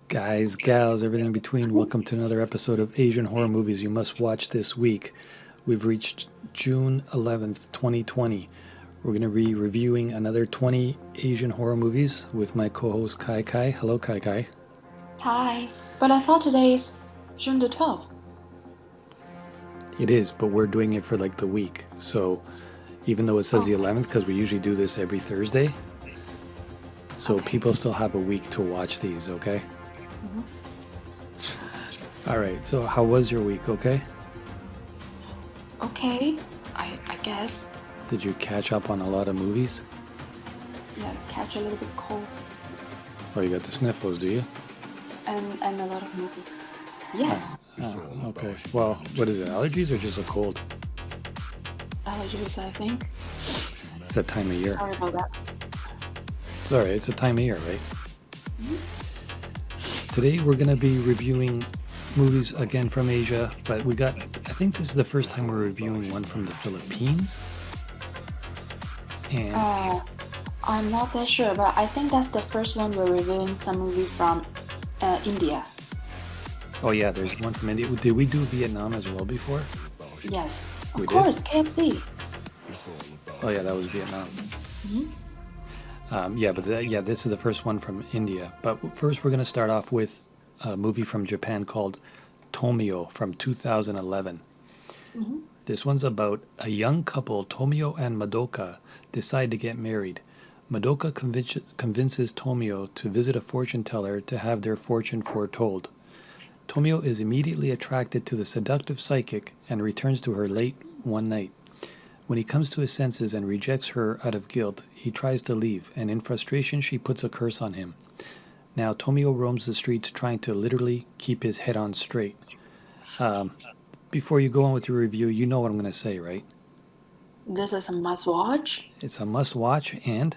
Guys, gals, everything in between, welcome to another episode of Asian Horror Movies You Must Watch This Week. We've reached June 11th, 2020. We're going to be reviewing another 20 Asian horror movies with my co-host Kai Kai. Hello, Kai Kai. Hi. But I thought today is June the 12th. It is, but we're doing it for like the week. So even though it says the 11th, because we usually do this every Thursday, so people still have a week to watch these, okay? All right, so how was your week, okay? Okay, I guess. Did you catch up on a lot of movies? Yeah, catch a little bit cold Oh, you got the sniffles, do you? and a lot of movies. Yes, Oh, okay. Well, what is it, allergies or just a cold? allergies, I think. It's that time of year. Sorry about that. It's all right, it's a time of year, right? Today we're going to be reviewing movies again from Asia, but I think this is the first time we're reviewing one from the Philippines. And I'm not that sure, but I think that's the first one we're reviewing some movie from India. oh yeah, there's one from India. Did we do Vietnam as well before? Yes, of We did? course, KFC. Oh yeah, that was Vietnam. This is the first one from India. But first we're going to start off with a movie from Japan called Tomio from 2011. This one's about a young couple, Tomio and Madoka, decide to get married. Madoka convinces Tomio to visit a fortune teller to have their fortune foretold. Tomio is immediately attracted to the seductive psychic and returns to her late one night. When he comes to his senses and rejects her out of guilt, he tries to leave, and in frustration she puts a curse on him. Now Tomio roams the streets trying to literally keep his head on straight. Before you go on with your review, you know what I'm going to say, right? This is a must-watch. It's a must-watch, and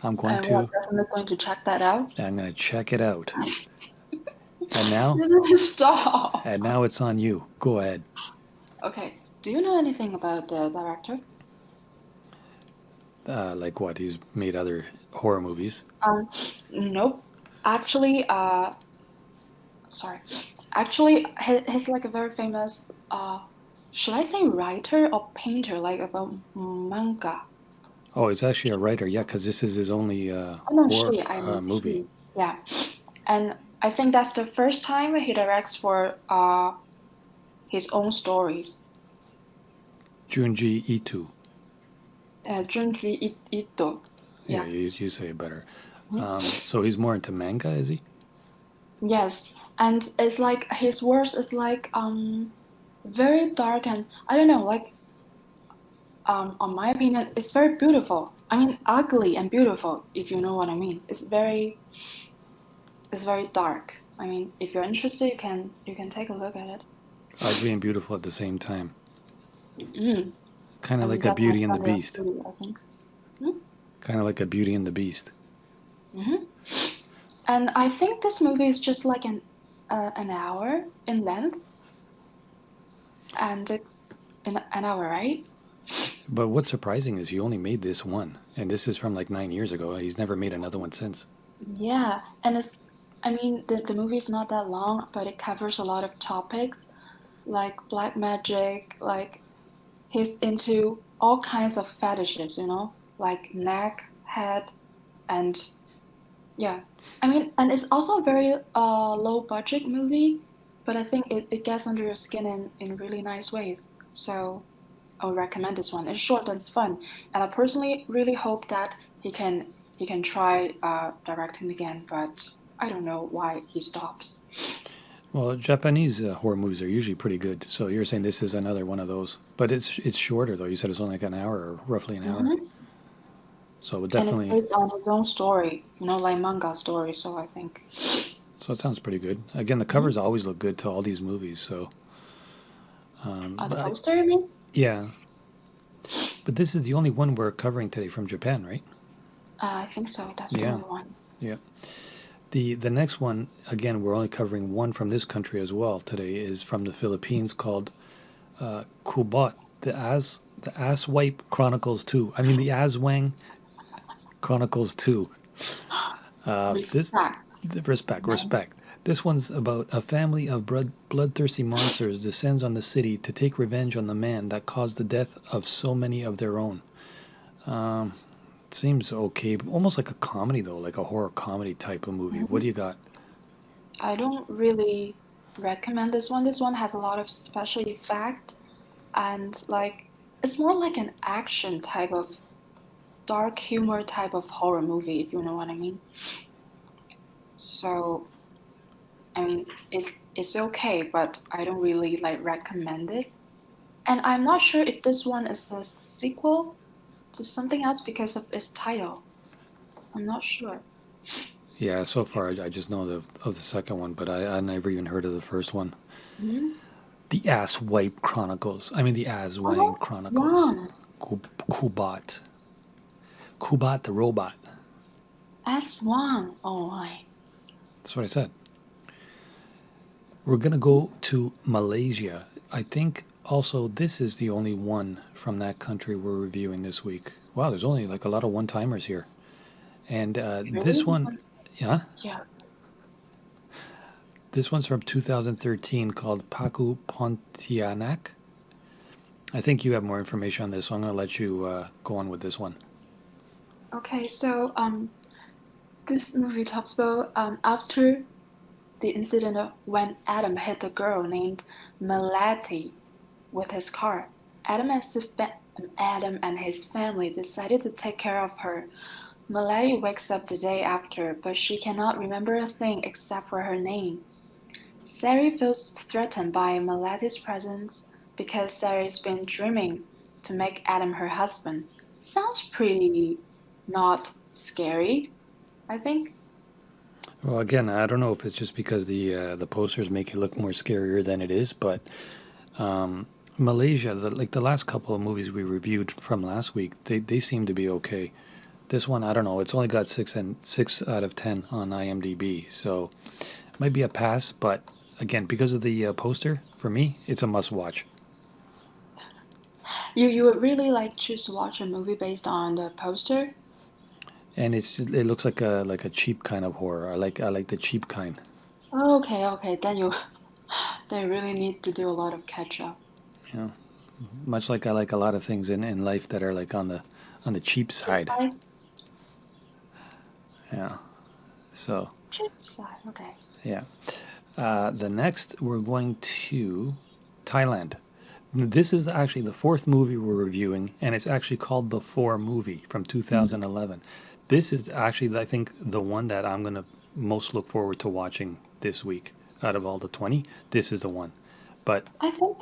I'm going And to we're definitely going to check that out. check it out. And now, Stop. it's on you. Go ahead. Okay. Do you know anything about the director? Like what? He's made other horror movies. Nope. Actually, he's like a very famous, should I say writer or painter, like about manga? Oh, he's actually a writer, yeah, because this is his only Oh, no, horror movie. she. Yeah. And I think that's the first time he directs for his own stories. Junji Ito. Junji Ito. Yeah, you say it better. So he's more into manga, is he? Yes, and it's like his words is like very dark and I don't know, like on my opinion, it's very beautiful. I mean, ugly and beautiful, if you know what I mean. It's very dark. I mean, if you're interested, you can take a look at it. Ugly and beautiful at the same time. Mm. Kind I of mean, like a that Beauty and the must be Beast. really, I think. Kind of like a Beauty and the Beast. And I think this movie is just like an hour in length, and in an hour, right? But what's surprising is he only made this one, and this is from like 9 years ago. He's never made another one since. Yeah, and I mean, the movie is not that long, but it covers a lot of topics, like black magic, like he's into all kinds of fetishes, like neck, head, and yeah. I mean, and it's also a very low budget movie, but I think it gets under your skin in really nice ways. So I would recommend this one. It's short and it's fun, and I personally really hope that he can try directing again, but I don't know why he stops. Well, Japanese horror movies are usually pretty good. So you're saying this is another one of those, but it's shorter though. You said it's only like an hour or roughly an hour. So it would And it's definitely. based on his own story, like manga story. So I think. So it sounds pretty good. Again, the covers always look good to all these movies. So. The poster, you mean? Yeah. But this is the only one we're covering today from Japan, right? I think so. That's the Yeah. only one. Yeah. The next one, again, we're only covering one from this country as well today, is from the Philippines called Kubot, the Asswipe Chronicles 2. The Aswang Chronicles 2. This, Respect. Respect, No. respect. This one's about a family of bloodthirsty monsters descends on the city to take revenge on the man that caused the death of so many of their own. Um, Seems okay, almost like a comedy though, like a horror comedy type of movie. What do Mhm. you got? I don't really recommend this one. This one has a lot of special effect and like it's more like an action type of dark humor type of horror movie, if you know what I mean. So, I mean, it's okay, but I don't really like recommend it. And I'm not sure if this one is a sequel to something else because of its title. I'm not sure. Yeah, so far I just know of the second one, but I never even heard of the first one. Hmm. The Asswipe Chronicles. I mean, the Aswang Oh, Chronicles. yeah. Kubot. Kubot the robot. Aswang. Oh my. That's what I said. We're going to go to Malaysia. I think also this is the only one from that country we're reviewing this week. Wow, there's only like a lot of one timers here. And Really? this one, yeah, Yeah. this one's from 2013 called Paku Pontianak. I think you have more information on this, so I'm going to let you go on with this one. Okay, so this movie talks about after the incident of when Adam hit a girl named Melati with his car. Adam and his family decided to take care of her. Melati wakes up the day after, but she cannot remember a thing except for her name. Sari feels threatened by Melati's presence because Sari's been dreaming to make Adam her husband. Sounds pretty not scary, I think. Well, again, I don't know if it's just because the posters make it look more scarier than it is, but Malaysia, like the last couple of movies we reviewed from last week, they seem to be okay. This one, I don't know. It's only got 6 out of 10 on IMDb, so it might be a pass. But again, because of the poster, for me, it's a must watch. You would really like choose to watch a movie based on the poster? And it looks like a cheap kind of horror. I like the cheap kind. Okay, okay, then you they really need to do a lot of catch up. You know, much like I like a lot of things in life that are like on the cheap Cheap side. side? Yeah. So Cheap side, okay. yeah. The next we're going to Thailand. This is actually the fourth movie we're reviewing, and it's actually called The Four Movie from Mm. 2011. This is actually, I think, the one that I'm going to most look forward to watching this week. Out of all the 20, this is the one. But I think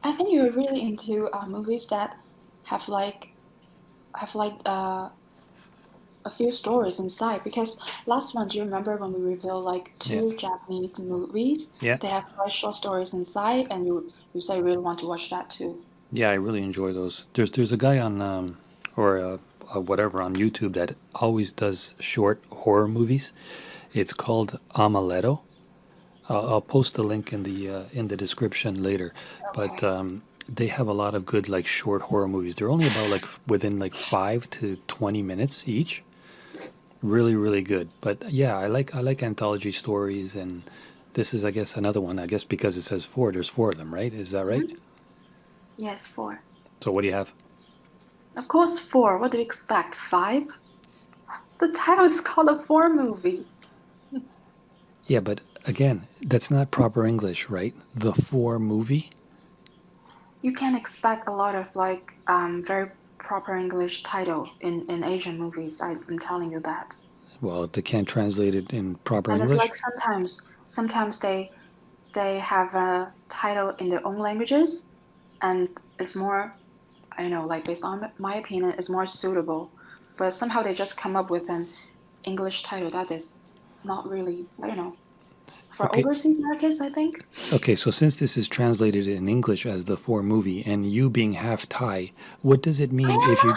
I think you're really into movies that have like have like a few stories inside because last month, do you remember when we reviewed like yeah, two Japanese movies? yeah, They have like short stories inside, and you say you really want to watch that too. yeah, I really enjoy those. There's a guy on or whatever on YouTube that always does short horror movies. It's called Amaletto. I'll post the link in the description later. But Okay. they have a lot of good like short horror movies. They're only about like within like 5 to 20 minutes each. Really, really good. But yeah, I like anthology stories, and this is I guess another one. I guess because it says four, there's four of them, right? Is that right? Mhm. Yes, four. So what do you have? Of course, four. What do you expect? Five? The title is called a four movie. Yeah, but again, that's not proper English, right? The four movie. You can expect a lot of like very proper English title in Asian movies. I'm telling you that. Well, they can't translate it in proper And it's English. like sometimes they have a title in their own languages, and it's more I don't know like based on my opinion, it's more suitable. But somehow they just come up with an English title that is not really I don't know for Okay, overseas markets. I think. okay. So since this is translated in English as the four movie, and you being half Thai, what does it I mean am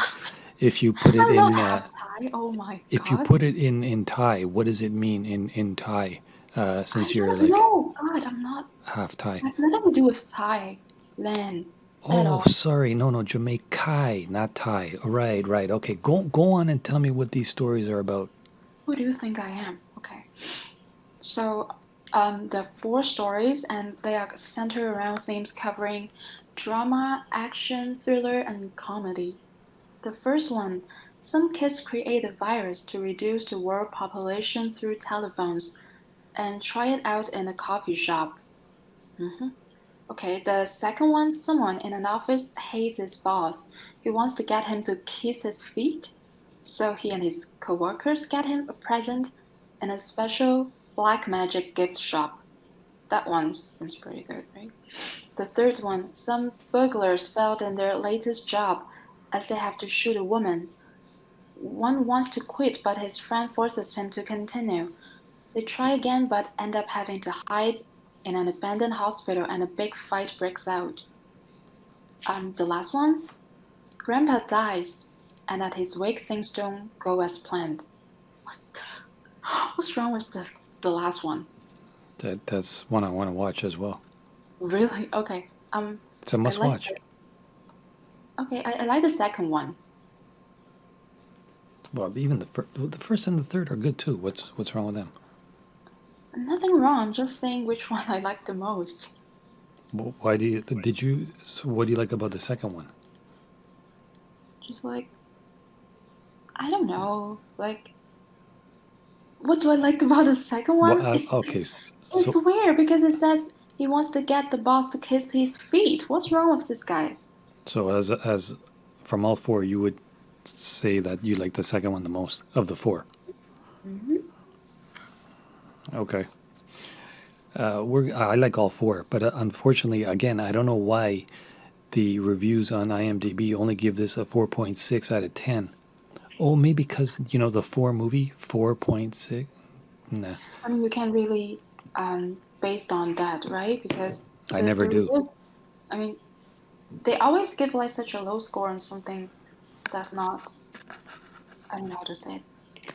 if you put it I'm not in half Thai. Oh my if you God. put it in Thai? What does it mean in Thai? I Since you're don't like know. God, I'm not. half Thai. I have nothing to do with Thailand at Oh, all. sorry. No, no, Jamaica, not Thai. Right, okay. Go on and tell me what these stories are about. Who do you think I am? Okay. So, there are four stories, and they are centered around themes covering drama, action, thriller, and comedy. The first one, some kids create a virus to reduce the world population through telephones and try it out in a coffee shop. Mhm. Okay, the second one, someone in an office hates his boss. He wants to get him to kiss his feet. So he and his coworkers get him a present in a special black magic gift shop. That one seems pretty good, right? The third one, some burglars failed in their latest job as they have to shoot a woman. One wants to quit, but his friend forces him to continue. They try again, but end up having to hide in an abandoned hospital, and a big fight breaks out. The last one, Grandpa dies, and at his wake, things don't go as planned. What? What's wrong with the last one? That's one I want to watch as well. Really? Okay. It's a I must like watch. I like the second one. Well, even the first and the third are good too. What's wrong with them? Nothing wrong. I'm just saying which one I like the most. Why did you? So what do you like about the second one? Just like I don't know. Like what do I like about the second Well, one? okay, It's so weird because it says he wants to get the boss to kiss his feet. What's wrong with this guy? as from all four, you would say that you like the second one the most of the four. Hmm. Okay. I like all four, but unfortunately, again, I don't know why the reviews on IMDb only give this a 4.6 out of 10. Oh, maybe because the four movie 4.6. Nah, I mean, you can't really based on that, right? Because I never the do. reviews, I mean, they always give like such a low score on something that's not. I don't know how to say it.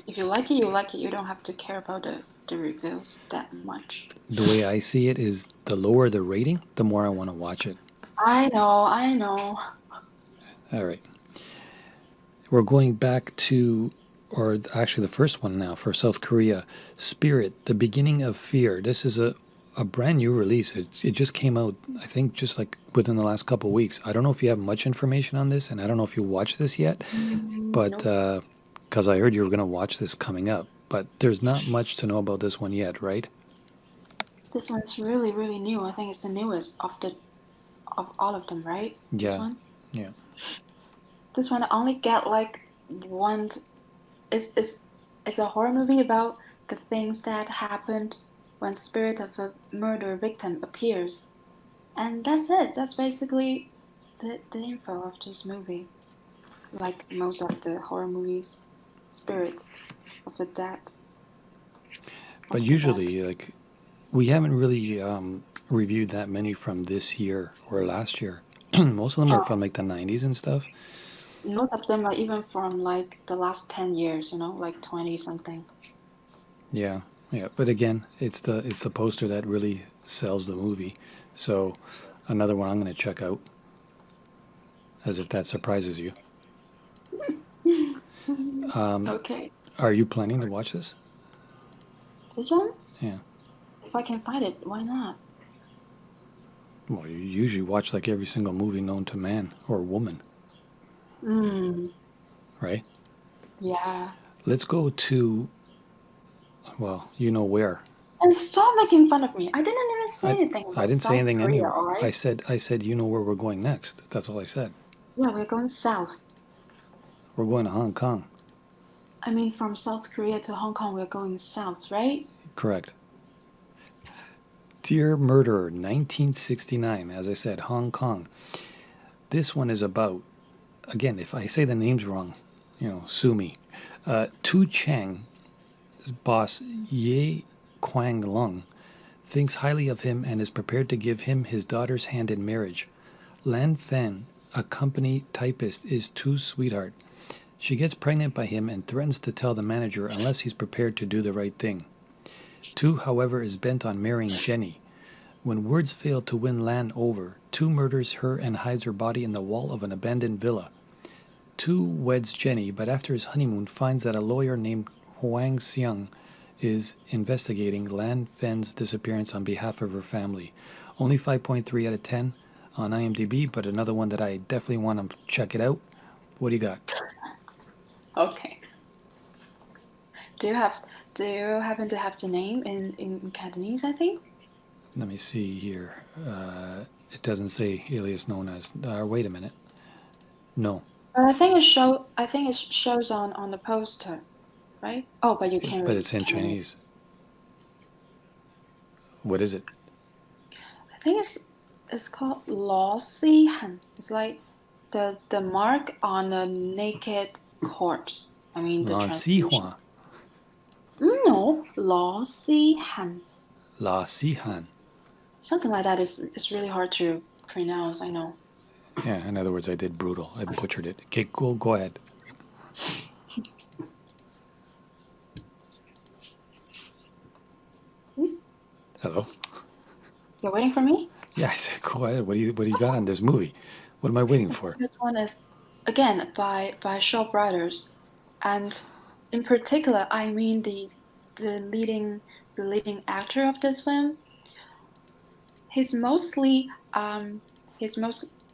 If you like it, you like it. You don't have to care about the reviews that much. The way I see it is the lower the rating, the more I want to watch it. I know, I know. All right. We're going back to, or actually the first one now for South Korea, Spirit, The Beginning of Fear. This is a brand new release. It just came out, I think, just like within the last couple of weeks. I don't know if you have much information on this, and I don't know if you watched this yet, but Nope. because I heard you were going to watch this coming up. But there's not much to know about this one yet, right? This one's really, really new. I think it's the newest of all of them, right? This Yeah, one. yeah. This one only get like one. It's a horror movie about the things that happened when spirit of a murder victim appears, and that's it. That's basically the info of this movie. Like most of the horror movies, spirit of the dead. But Of the dead. usually, like, we haven't really reviewed that many from this year or last year. Most of them are Oh, from like the 90s and stuff. most of them are even from like the last 10 years. Like 20 something. Yeah, yeah. But again, it's the poster that really sells the movie. So another one I'm going to check out, as if that surprises you. Um, Okay, are you planning to watch this? this one. Yeah. If I can find it, why not? Well, you usually watch like every single movie known to man or woman, Hmm. right? Yeah. Let's go to, well, you know where. And stop making fun of me. I didn't even say I anything I about didn't say South anything Korea, anywhere. I alright? said I said you know where we're going next. That's all I said. Yeah, we're going south. We're going to Hong Kong. I mean, from South Korea to Hong Kong, we're going south, right? Correct. Dear Murderer, 1969. As I said, Hong Kong. This one is about, again, if I say the names wrong, sue me. Tu Chang's boss, Ye Kwang Lung, thinks highly of him and is prepared to give him his daughter's hand in marriage. Lan Fen, a company typist, is Tu's sweetheart. She gets pregnant by him and threatens to tell the manager unless he's prepared to do the right thing. Tu, however, is bent on marrying Jenny. When words fail to win Lan over, Tu murders her and hides her body in the wall of an abandoned villa. Tu weds Jenny, but after his honeymoon finds that a lawyer named Huang Xiang is investigating Lan Fen's disappearance on behalf of her family. Only 5.3 out of 10 on IMDb, but another one that I definitely want to check it out. What do you got? Okay. Do you happen to have the name in Cantonese, I think? Let me see here. It doesn't say alias known as. Wait a minute. No, But I think it shows on the poster, right? Oh, but you can't but read. it's in Chinese. What is it? I think it's called Lo Si Han. It's like the mark on a naked corpse. I mean the Lan Si translation. Huan. No, Lo Si Han. La Si Han. Something like that is really hard to pronounce, I know. Yeah, in other words, I did brutal. I butchered it. Okay, cool. Go ahead. Hello? You're waiting for me? Yeah, I said, go ahead. What do you got on this movie? What am I waiting for? This one is again by Shaw Brothers, and in particular, I mean the leading actor of this film. He's mostly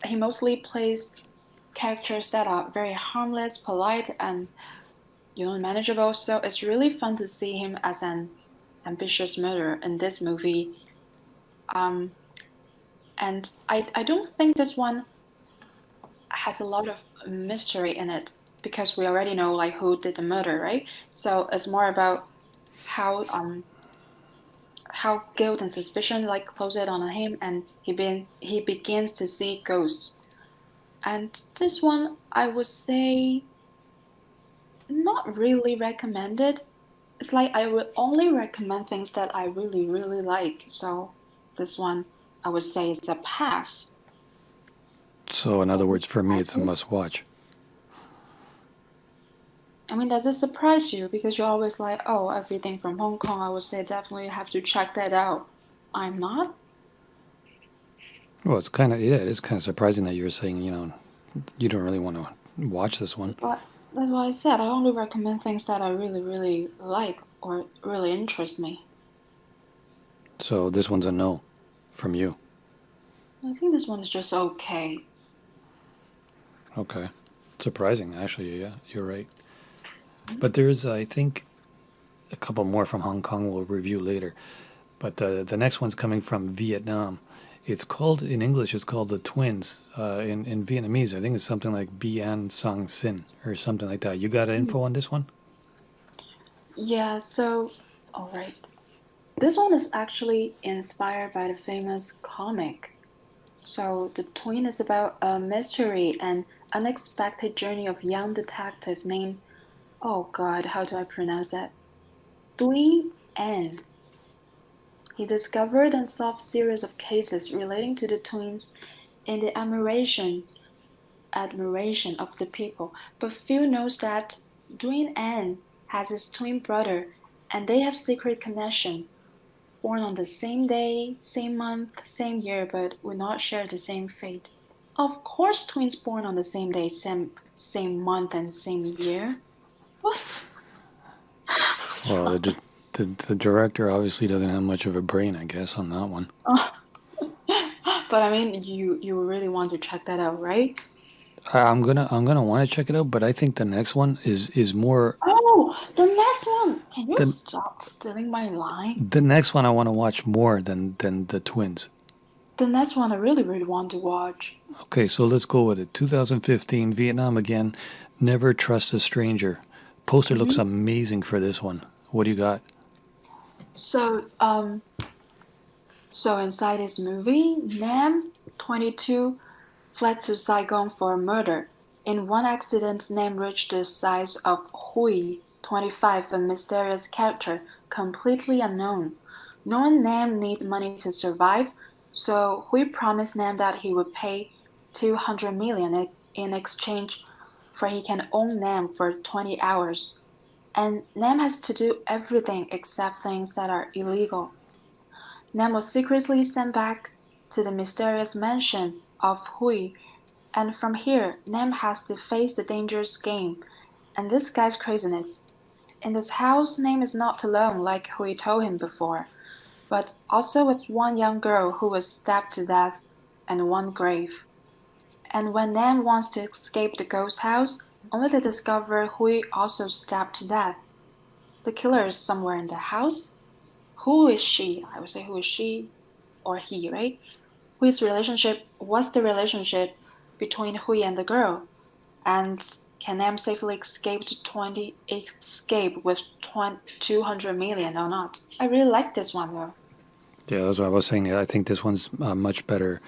he mostly plays characters that are very harmless, polite, and manageable. So it's really fun to see him as an ambitious murderer in this movie. And I don't think this one has a lot of mystery in it because we already know like who did the murder, right? So it's more about how guilt and suspicion like close it on him, and he begins to see ghosts. And this one, I would say, not really recommended. It's like I would only recommend things that I really, really like. So this one, I would say, is a pass. So, in other words, for me, it's a must-watch. I mean, does it surprise you? Because you're always like, oh, everything from Hong Kong, I would say definitely have to check that out. I'm not? Well, it's kind of surprising that you're saying, you don't really want to watch this one. But that's why I said I only recommend things that I really, really like or really interest me. So this one's a no from you. I think this one is just okay. Okay. Surprising, actually. Yeah, you're right. But there's, I think, a couple more from Hong Kong we'll review later. But the next one's coming from Vietnam. It's called, in English, it's called The Twins. In Vietnamese, I think it's something like Bien Sang Sin or something like that. You got info on this one? Yeah, so, alright. This one is actually inspired by the famous comic. So, The Twin is about a mystery and unexpected journey of young detective named, oh god, how do I pronounce that? Dui An. He discovered and solved series of cases relating to the twins in the admiration of the people, but few knows that Dwayne Ann has his twin brother, and they have secret connection, born on the same day, same month, same year, but will not share the same fate. Of course, twins born on the same day, same month, and same year. What's Well, the director obviously doesn't have much of a brain, I guess, on that one. But I mean, you really want to check that out, right? I'm gonna want to check it out, but I think the next one is more. Oh, the next one! Can you stop stealing my line? The next one I want to watch more than the twins. The next one I really, really want to watch. Okay, so let's go with it. 2015, Vietnam again. Never trust a stranger. Poster looks amazing for this one. What do you got? So inside this movie, Nam, 22, fled to Saigon for a murder. In one accident, Nam reached the size of Hui, 25, a mysterious character, completely unknown. Knowing Nam needs money to survive, so Hui promised Nam that he would pay 200 million in exchange for he can own Nam for 20 hours. And Nam has to do everything except things that are illegal. Nam was secretly sent back to the mysterious mansion of Hui, and from here, Nam has to face the dangerous game and this guy's craziness. in this house, name is not alone, like Hui told him before, but also with one young girl who was stabbed to death and one grave. And when Nam wants to escape the ghost house, only to discover Hui also stabbed to death. The killer is somewhere in the house. Who is she? I would say who is she or he, right? What's the relationship between Hui and the girl? And can Nam safely escape with 200 million or not? I really like this one though. Yeah, that's what I was saying. I think this one's much better,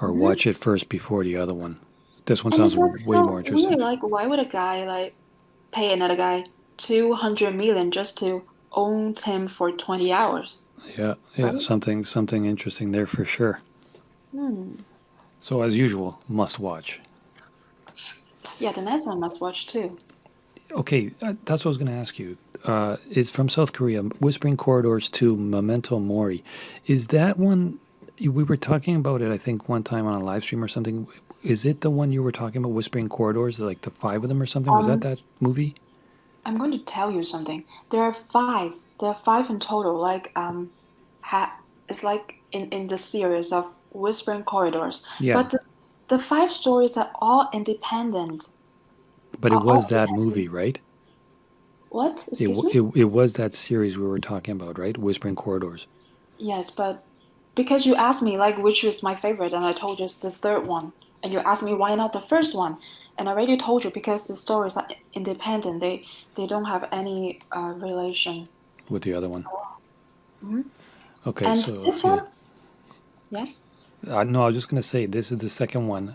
or Mm-hmm. watch it first before the other one. This one And it's sounds like way so more interesting. weird. Like, why would a guy like pay another guy 200 million just to own him for 20 hours? Yeah, Right? something interesting there for sure. Hmm. So as usual, must watch. Yeah, the next one must watch too. Okay, that's what I was going to ask you. It's from South Korea, Whispering Corridors to Memento Mori. Is that one, we were talking about it, I think, one time on a live stream or something. Is it the one you were talking about, Whispering Corridors, like the 5 of them or something? Was Um, that movie? I'm going to tell you something. There are five. There are five in total. It's like in the series of Whispering Corridors. Yeah, But the five stories are all independent. but it Are all was that movie, right? what? It, Excuse w- me? it, it was that series we were talking about, right? Whispering Corridors. Yes, but because you asked me like which is my favorite, and I told you it's the third one, and you asked me why not the first one, and I already told you because the stories are independent. They don't have any relation. With the other one. Mhm. Okay, And so this yeah. one, yes. No, I was just going to say this is the second one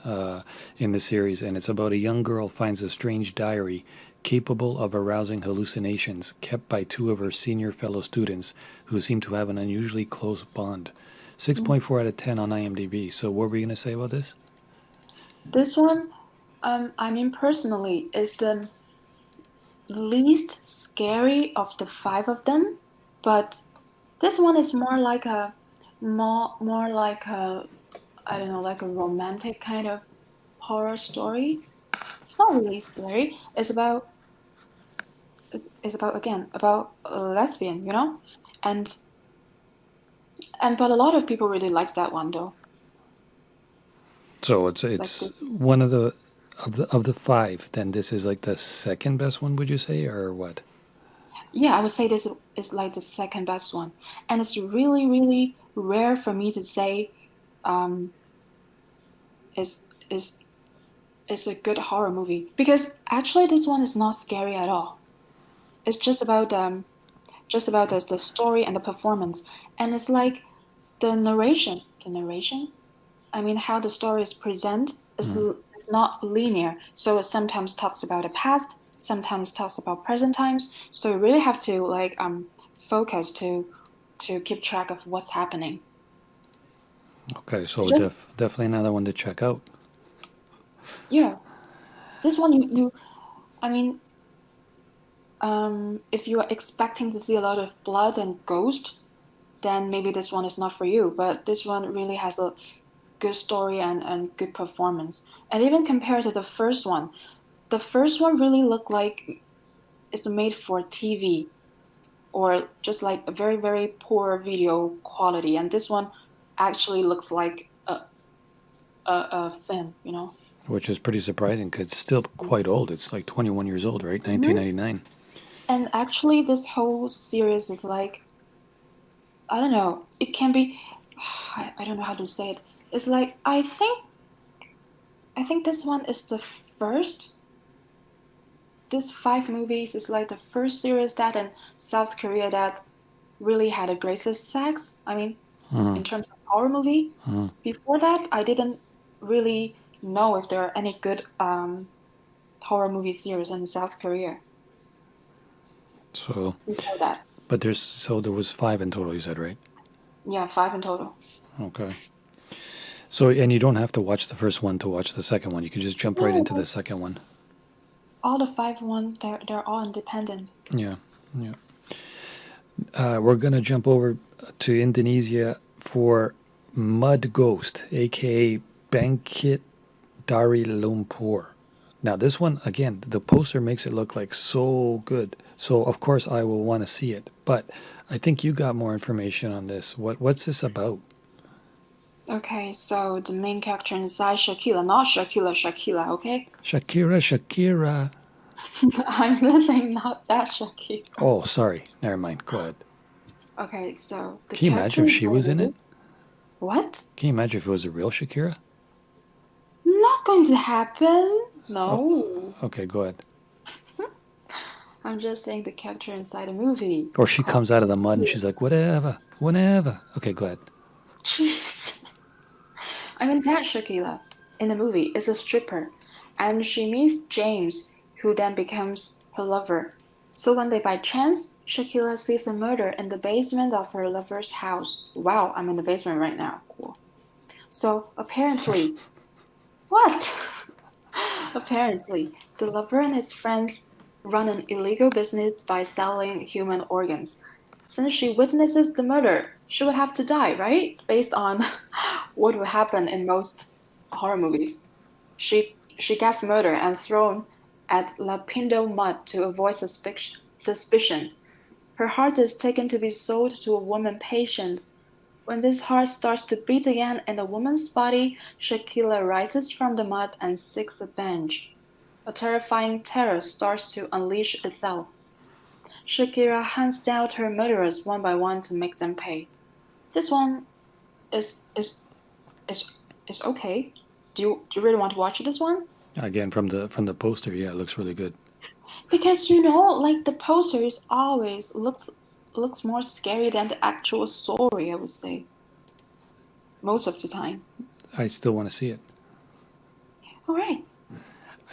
in the series, and it's about a young girl finds a strange diary capable of arousing hallucinations kept by two of her senior fellow students who seem to have an unusually close bond. 6.4 out of 10 on IMDb. So, what were you going to say about this? This one, I mean, personally, is the least scary of the five of them, but this one is more like a, I don't know, like a romantic kind of horror story. It's not really scary. It's about again about a lesbian, and but a lot of people really like that one though. So it's Like it's one of the five. Then this is like the second best one, would you say, or what? yeah, I would say this is like the second best one, and it's really really rare for me to say um is is is a good horror movie because actually this one is not scary at all. It's just about the story and the performance, and it's like the narration. I mean, how the story is presented Mm. is not linear. So it sometimes talks about the past, sometimes talks about present times. So you really have to focus to keep track of what's happening. Okay, so Just definitely another one to check out. yeah, this one you I mean, if you are expecting to see a lot of blood and ghost, then maybe this one is not for you. But this one really has a good story and good performance. And even compared to the first one really looked like it's made for TV or just like a very, very poor video quality. And this one actually looks like a film, you know? Which is pretty surprising because it's still quite old. It's like 21 years old, right? Hmm. 1999. And actually, this whole series is like, I don't know, it can be, I don't know how to say it. It's like, I think this one is the first this five movies is like the first series that in South Korea that really had a great success. I mean, Uh, in terms of horror movie. uh, Before that, I didn't really know if there are any good horror movie series in South Korea so, before that. but there was 5 in total, you said, right? Yeah, five in total. Okay. So, and you don't have to watch the first one to watch the second one. You can just jump right into No, the second one. all the five ones, they're all independent. Yeah, yeah. We're gonna jump over to Indonesia for Mud Ghost, aka Bangkit Dari Lumpur. Now, this one again, the poster makes it look like so good, So of course I will want to see it. But I think you got more information on this. What's this about? Okay, so the main character inside Shakira, not Shakira, okay? Shakira. I'm saying not that Shakira. Oh, sorry. Never mind. Go ahead. Okay, so the Can you imagine character if is she was in it? What? Can you imagine if it was a real Shakira? Not going to happen. Oh, No. okay, go ahead. I'm just saying the character inside the movie. Or she comes out of the mud and she's like, whatever. Okay, go ahead. Jesus. I mean, that Shakira in the movie is a stripper, and she meets James, who then becomes her lover. So one day by chance, Shakira sees a murder in the basement of her lover's house. Wow, I'm in the basement right now. Cool. So apparently, what? Apparently, the lover and his friends run an illegal business by selling human organs. Since she witnesses the murder, she would have to die, right? Based on what would happen in most horror movies. She gets murdered and thrown at La Pindo mud to avoid suspicion. Her heart is taken to be sold to a woman patient. When this heart starts to beat again in the woman's body, Shakira rises from the mud and seeks revenge. A terrifying terror starts to unleash itself. Shakira hunts down her murderers one by one to make them pay. This one is is is okay. Do you really want to watch this one? Again, from the poster, yeah, it looks really good. Because like the posters always looks more scary than the actual story, I would say. Most of the time. I still want to see it. All right.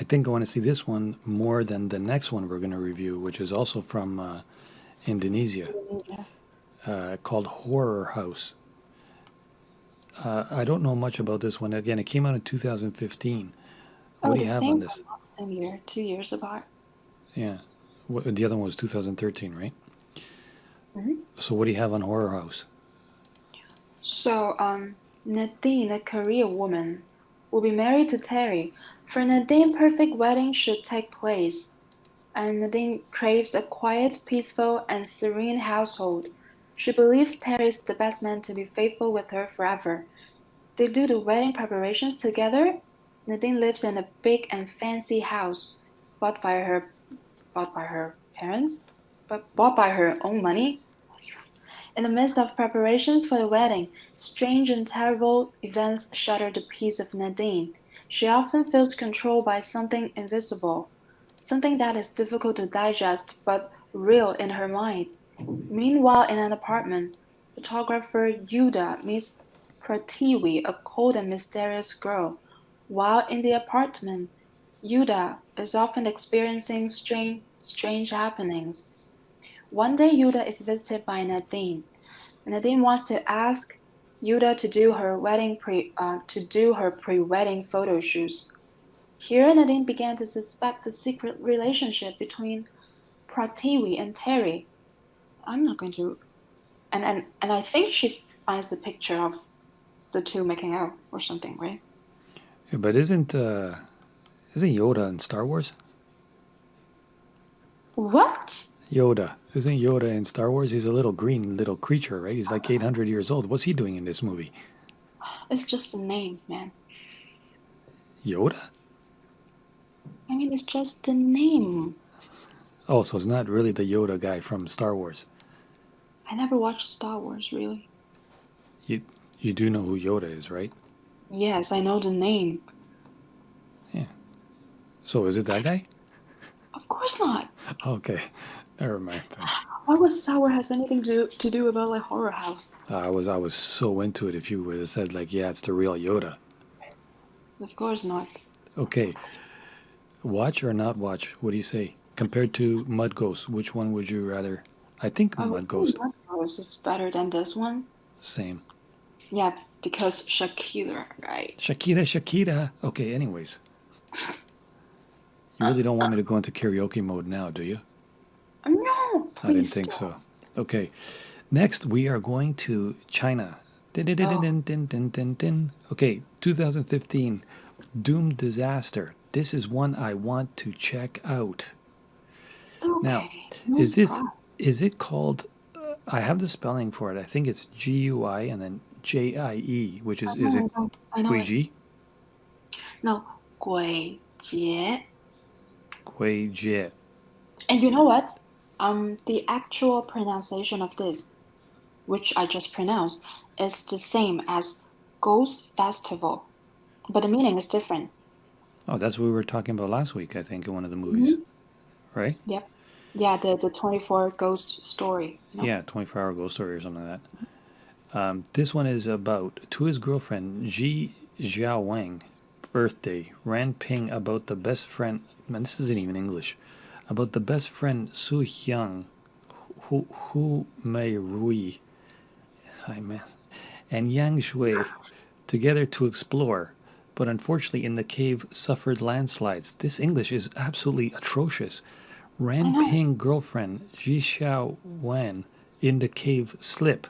I think I want to see this one more than the next one we're going to review, which is also from Indonesia, called Horror House. I don't know much about this one. Again, it came out in 2015. What do you have on this? Same year, 2 years apart. Yeah. The other one was 2013, right? Mm-hmm. So what do you have on Horror House? So, Nadine, a Korean woman, will be married to Terry. For Nadine, perfect wedding should take place. And Nadine craves a quiet, peaceful, and serene household. She believes Terry is the best man to be faithful with her forever. They do the wedding preparations together. Nadine lives in a big and fancy house, bought by her parents, but bought by her own money. In the midst of preparations for the wedding, strange and terrible events shatter the peace of Nadine. She often feels controlled by something invisible, something that is difficult to digest but real in her mind. Meanwhile, in an apartment, photographer Yuda meets Prativi, a cold and mysterious girl. While in the apartment, Yuda is often experiencing strange happenings. One day, Yuda is visited by Nadine. Nadine wants to ask Yuda to do her pre-wedding photo shoots. Here, Nadine began to suspect the secret relationship between Prativi and Terry. I'm not going to, and I think she finds a picture of the two making out or something, right? Yeah, but isn't Yoda in Star Wars? What? Yoda. Isn't Yoda in Star Wars? He's a little green little creature, right? He's like 800 years old. What's he doing in this movie? It's just a name, man. Yoda? I mean, it's just a name. Oh, so it's not really the Yoda guy from Star Wars. I never watched Star Wars, really. You do know who Yoda is, right? Yes, I know the name. Yeah. So is it that guy? Of course not. Okay. Never mind then. Why would Star Wars has anything to do about like Horror House? I was so into it if you would have said like, yeah, it's the real Yoda. Of course not. Okay. Watch or not watch? What do you say? Compared to Mud Ghost, which one would you rather? I think Mud Ghost. Mud Ghost is better than this one. Same. Yeah, because Shakira, right? Shakira. Okay, anyways. You really don't want me to go into karaoke mode now, do you? No, please. I didn't think so. Okay. Next, we are going to China. Okay, 2015. Doom Disaster. This is one I want to check out. The Now, Okay. No is this surprise. is it called? I have the spelling for it. I think it's GUI and then JIE, which I is know, it I know, I know it. Guiji? No, 鬼节. Guijie. And you know what? The actual pronunciation of this, which I just pronounced, is the same as Ghost Festival, but the meaning is different. Oh, that's what we were talking about last week, I think, in one of the movies, Mm-hmm. right? Yep. Yeah, the 24 ghost story, you know? Yeah, 24-hour ghost story or something like that. This one is about to his girlfriend Ji Xiaowang birthday. Ran Ping about the best friend. Man, this isn't even English. About the best friend Su Hyang, Hu Mei Rui, and Yang Shui together to explore, but unfortunately in the cave suffered landslides. This English is absolutely atrocious. I Ran know. Ping girlfriend Ji Xiao Wan in the cave slip.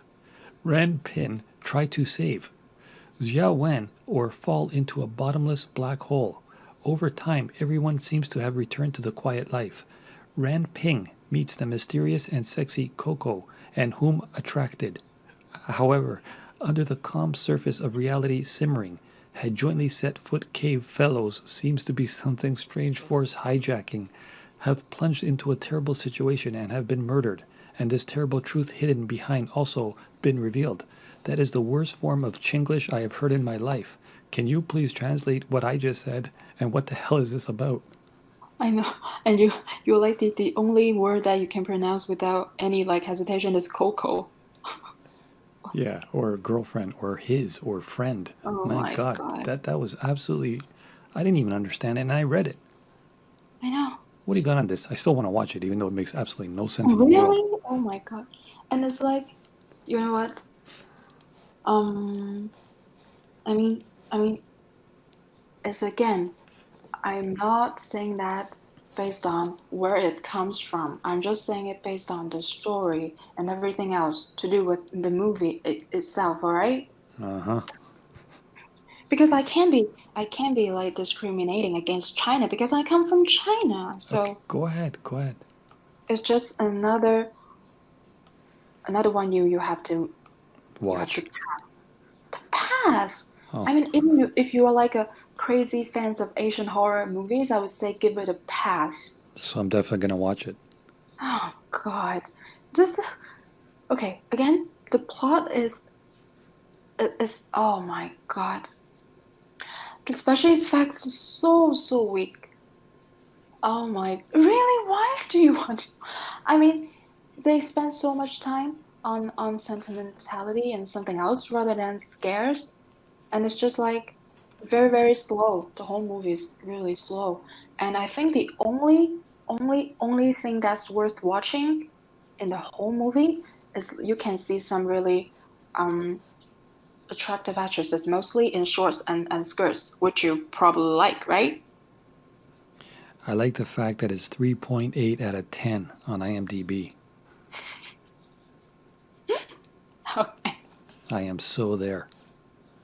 Ran Pin try to save Xiao Wan or fall into a bottomless black hole. Over time, everyone seems to have returned to the quiet life. Ran Ping meets the mysterious and sexy Coco, and whom attracted. However, under the calm surface of reality simmering, had jointly set foot cave fellows seems to be something strange force hijacking, have plunged into a terrible situation and have been murdered, and this terrible truth hidden behind also been revealed. That is the worst form of Chinglish I have heard in my life. Can you please translate what I just said, and what the hell is this about? I know. And you like the only word that you can pronounce without any like hesitation is Coco. Yeah, or girlfriend, or his, or friend. Oh My my God, God. that was absolutely. I didn't even understand it, and I read it. I know. What do you got on this? I still want to watch it, even though it makes absolutely no sense in the world. Really? Oh my God. And it's like, you know what? Um, I mean, I mean, it's again, I'm not saying that based on where it comes from. I'm just saying it based on the story and everything else to do with the movie itself, all right? Uh huh. Because I can't be like discriminating against China because I come from China. Okay, So go ahead. Go ahead. it's just another one you have to Watch. pass. Oh, I mean, even if you are like a crazy fans of Asian horror movies, I would say give it a pass. so I'm definitely gonna watch it. Oh God, this. Okay, again, the plot is oh my God, the special effects are so weak. Oh my, really? Why do you want? I mean, they spend so much time on sentimentality and something else rather than scares, and it's just like very slow. The whole movie is really slow, and I think the only thing that's worth watching in the whole movie is you can see some really um attractive actresses, mostly in shorts and skirts, which you probably like, right? I like the fact that it's 3.8 out of 10 on IMDb. Okay. I am so there.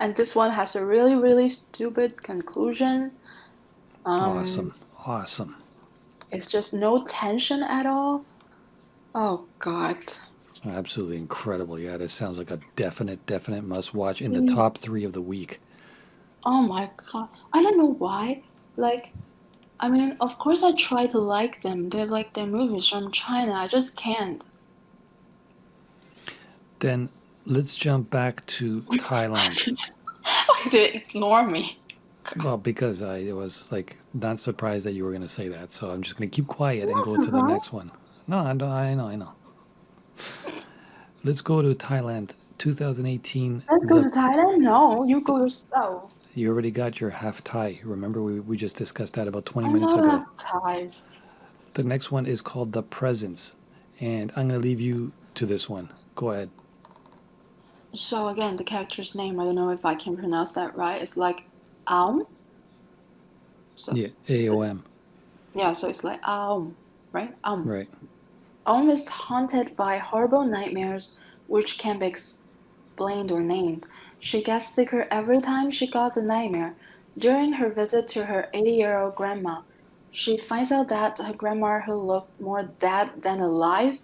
And this one has a really stupid conclusion. Um, Awesome. Awesome. it's just no tension at all. Oh God. Absolutely incredible. Yeah, this sounds like a definite must watch in the Mm. top three of the week. Oh my God. I don't know why. Like, I mean, of course I try to like them. They're like their movies from China. I just can't. Then let's jump back to Thailand. Why do you ignore me? Well, because I was like not surprised that you were going to say that, so I'm just going to keep quiet I'm and not go to the surprised. next one. No, I know. Let's go to Thailand, 2018. Let's go to Thailand? No, you go yourself. You already got your half Thai. Remember, we just discussed that about 20 I'm minutes not ago. that tired. The next one is called The Presence, and I'm going to leave you to this one. Go ahead. So again, the character's name, I don't know if I can pronounce that right. It's like Aum. So Yeah, the, AOM. yeah, so it's like Aum, right? Aum. Right. Aum is haunted by horrible nightmares which can be explained or named. She gets sicker every time she got a nightmare. During her visit to her 80-year-old grandma, She finds out that her grandma, who looked more dead than alive,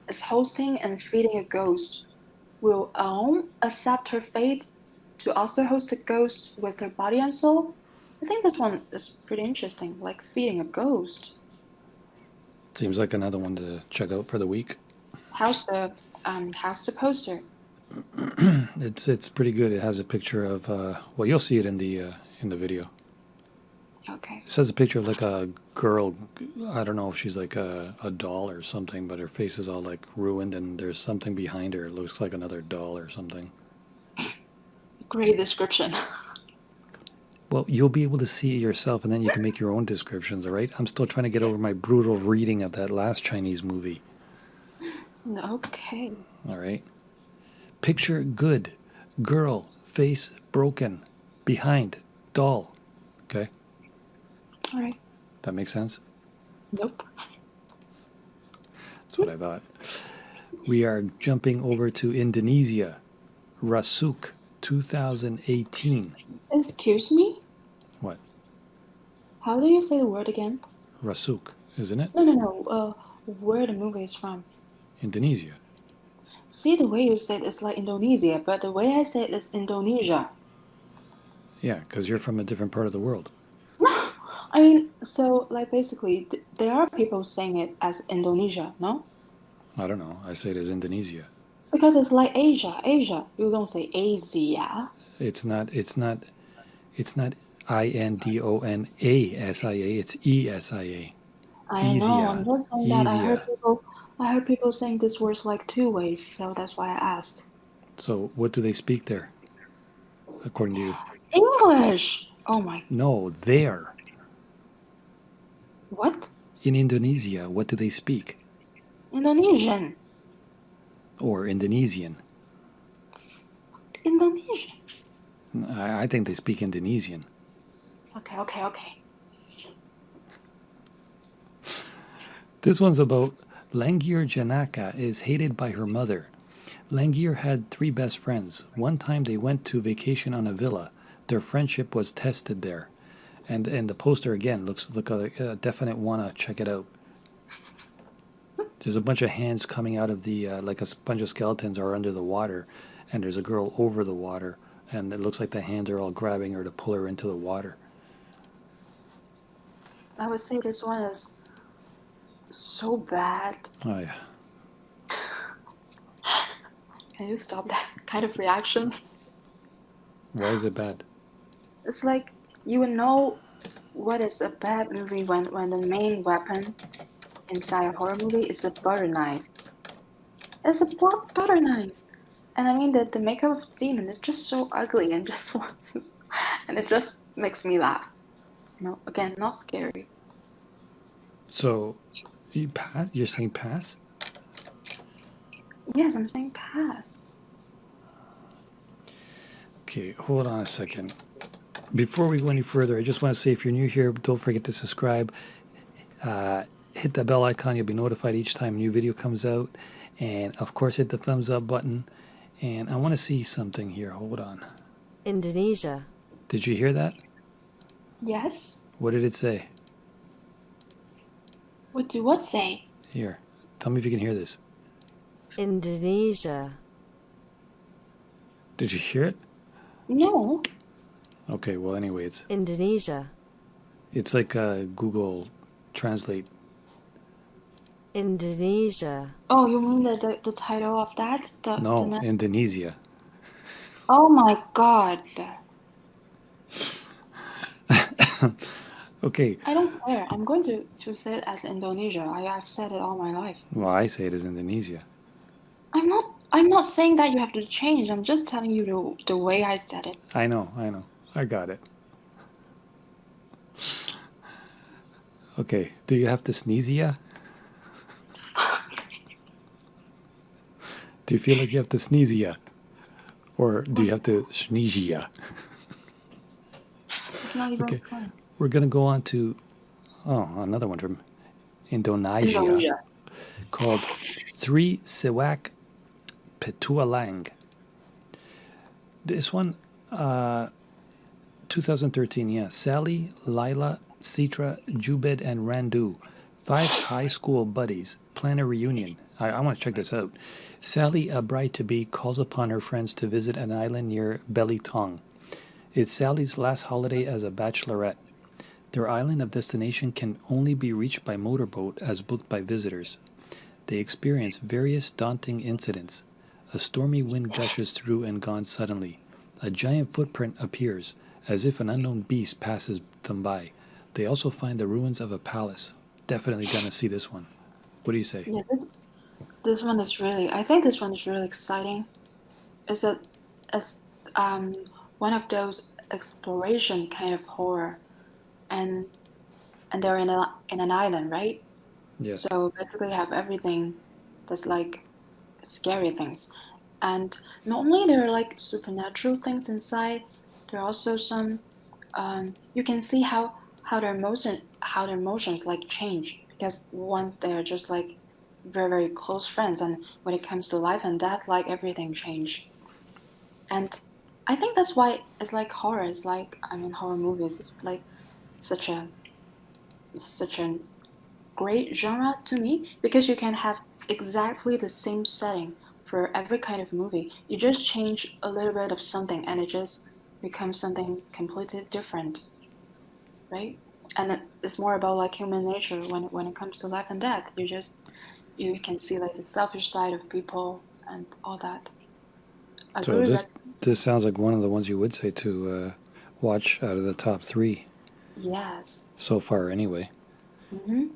is hosting and feeding a ghost. Will Aum accept her fate to also host a ghost with her body and soul? I think this one is pretty interesting, like feeding a ghost. Seems like another one to check out for the week. How's the poster? It's pretty good. It has a picture of well, you'll see it in the video. Okay. It says a picture of like a girl. I don't know if she's like a doll or something, but her face is all like ruined and there's something behind her. It looks like another doll or something. Great description. Well, you'll be able to see it yourself and then you can make your own descriptions, all right? I'm still trying to get over my brutal reading of that last Chinese movie. Okay. All right. Picture good. Girl, face broken. Behind, doll. Okay? All right. That makes sense? Nope. That's what I thought. We are jumping over to Indonesia. Rasuk, 2018. Excuse me? What? How do you say the word again? Rasuk, isn't it? No. Where the movie is from. Indonesia. See, the way you say it is like Indonesia, but the way I say it is Indonesia. Yeah, because you're from a different part of the world. I mean, so, like, basically, there are people saying it as Indonesia, no? I don't know. I say it as Indonesia. Because it's like Asia. You don't say Asia. It's not INDONASIA. It's ESIA. I know, I'm just saying that. Easier. I heard people saying this word like two ways, so that's why I asked. So what do they speak there? According to you? English! Oh my, No, there. what? In Indonesia, what do they speak? Indonesian. Or Indonesian? Indonesian. I think they speak Indonesian. Okay. This one's about Langgir Janaka is hated by her mother. Langgir had 3 best friends. One time they went to vacation on a villa. Their friendship was tested there. And the poster again looks like a definite wanna check it out. There's a bunch of hands coming out of the like a bunch of skeletons are under the water, and there's a girl over the water, and it looks like the hands are all grabbing her to pull her into the water. I would say this one is so bad. Oh yeah. Can you stop that kind of reaction? Why is it bad? It's like you would know what is a bad movie when the main weapon inside a horror movie is a butter knife. It's a butter knife. And I mean the makeup of the demon is just so ugly and just wants and it just makes me laugh. Again, not scary. So you pass? You're saying pass? Yes, I'm saying pass. Okay, hold on a second. Before we go any further, I just want to say if you're new here, don't forget to subscribe. Hit the bell icon. You'll be notified each time a new video comes out. And, of course, hit the thumbs up button. And I want to see something here. Hold on. Indonesia. Did you hear that? Yes? What did it say? What do what say? Here. Tell me if you can hear this. Indonesia. Did you hear it? No. Okay, well, anyway, Indonesia. it's like Google Translate. Indonesia. Oh, you mean the title of that? No, Indonesia. Oh my god. Okay. I don't care. I'm going to say it as Indonesia. I've said it all my life. Well, I say it as Indonesia. I'm not saying that you have to change. I'm just telling you the way I said it. I know. I got it. Okay, do you have to sneeze ya? Do you feel like you have to sneeze ya? Or do you have to sneeze ya? It's not even Okay. fun. We're going to go on to, another one from Indonesia. Called Cewek Petualang. This one, 2013, yeah. Sally, Lila, Citra, Jubed, and Randu. 5 high school buddies plan a reunion. I want to check this out. Sally, a bride-to-be, calls upon her friends to visit an island near Belitong. It's Sally's last holiday as a bachelorette. Their island of destination can only be reached by motorboat as booked by visitors. They experience various daunting incidents. A stormy wind gushes through and gone suddenly. A giant footprint appears, as if an unknown beast passes them by. They also find the ruins of a palace. Definitely gonna see this one. What do you say? Yeah, this one is really. I think this one is really exciting. It's as one of those exploration kind of horror, and they're in an island, right? Yes. So basically, you have everything that's like scary things, and not only there are like supernatural things inside, there are also some. You can see how their emotions like change because once they're just like very very close friends, and when it comes to life and death, like everything change. And I think that's why it's like horror. It's like horror movies. It's like such a such a great genre to me because you can have exactly the same setting for every kind of movie. You just change a little bit of something and it just becomes something completely different, right? And it's more about like human nature when it comes to life and death. You can see like the selfish side of people and all that. I So really this sounds like one of the ones you would say to watch out of the top 3 yes. so far anyway. Mm-hmm.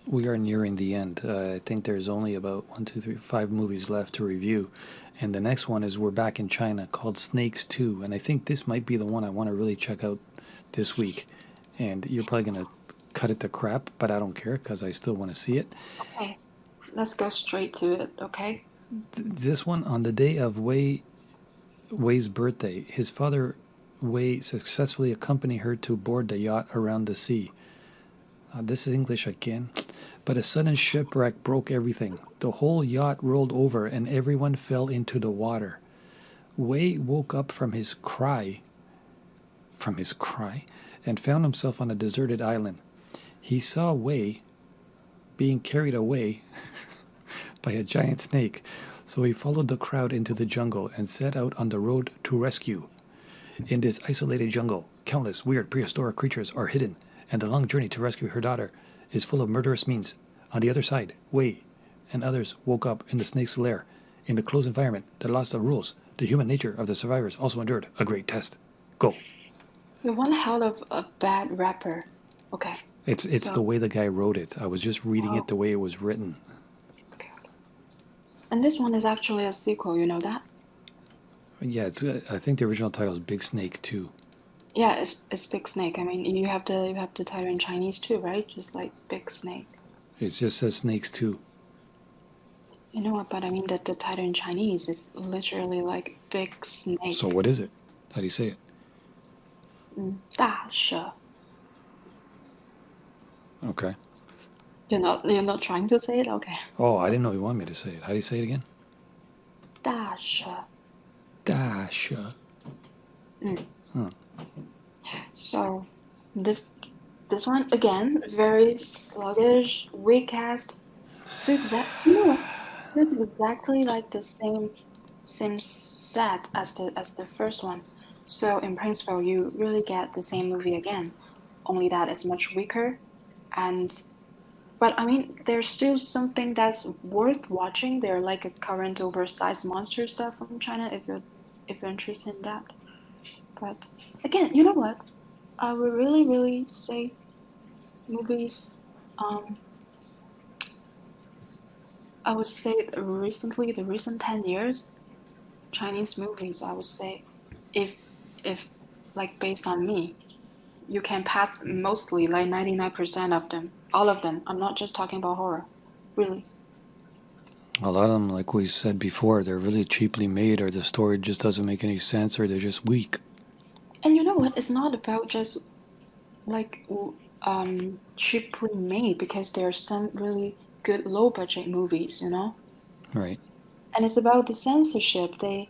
We are nearing the end. I think there's only about 5 movies left to review. And the next one is We're Back in China called Snakes 2. And I think this might be the one I want to really check out this week. And you're probably going to cut it to crap, but I don't care because I still want to see it. Okay, let's go straight to it. Okay. This one, on the day of Wei's birthday, his father Wei successfully accompanied her to board the yacht around the sea. This is English again. But a sudden shipwreck broke everything. The whole yacht rolled over and everyone fell into the water. Wei woke up from his cry, and found himself on a deserted island. He saw Wei being carried away by a giant snake, so he followed the crowd into the jungle and set out on the road to rescue. In this isolated jungle, countless weird prehistoric creatures are hidden, and the long journey to rescue her daughter is full of murderous means. On the other side, Wei and others woke up in the snake's lair. In the closed environment that lost the rules, the human nature of the survivors also endured a great test. Go. You're one hell of a bad rapper. Okay. It's So, the way the guy wrote it. I was just reading it the way it was written. okay. And this one is actually a sequel, you know that? Yeah, I think the original title is Big Snake 2. Yeah, it's Big Snake. I mean, you have the title in Chinese too, right? Just like Big Snake. It just says Snakes 2. You know what? But I mean, the title in Chinese is literally like Big So Snake. what is it? How do you say it? 大蛇. Okay. You're not trying to say it? Okay. Oh, I didn't know you wanted me to say it. How do you say it again? 大蛇. Dasha. So this one again, very sluggish, recast. You know what? It's exactly like the same set as the first one. So in principle, you really get the same movie again, only that it's much weaker, but I mean, there's still something that's worth watching. They're like a current oversized monster stuff from China if you're interested in that. But again, you know what? I would really, really say movies. Um, I would say the recent 10 years, Chinese movies. I would say, if like based on me, you can pass mostly like 99% of them, all of them. I'm not just talking about horror, really. A lot of them, like we said before, they're really cheaply made, or the story just doesn't make any sense, or they're just weak. And you know what? It's not about just like cheaply made because there are some really good low budget movies, you know? Right. And it's about the censorship. They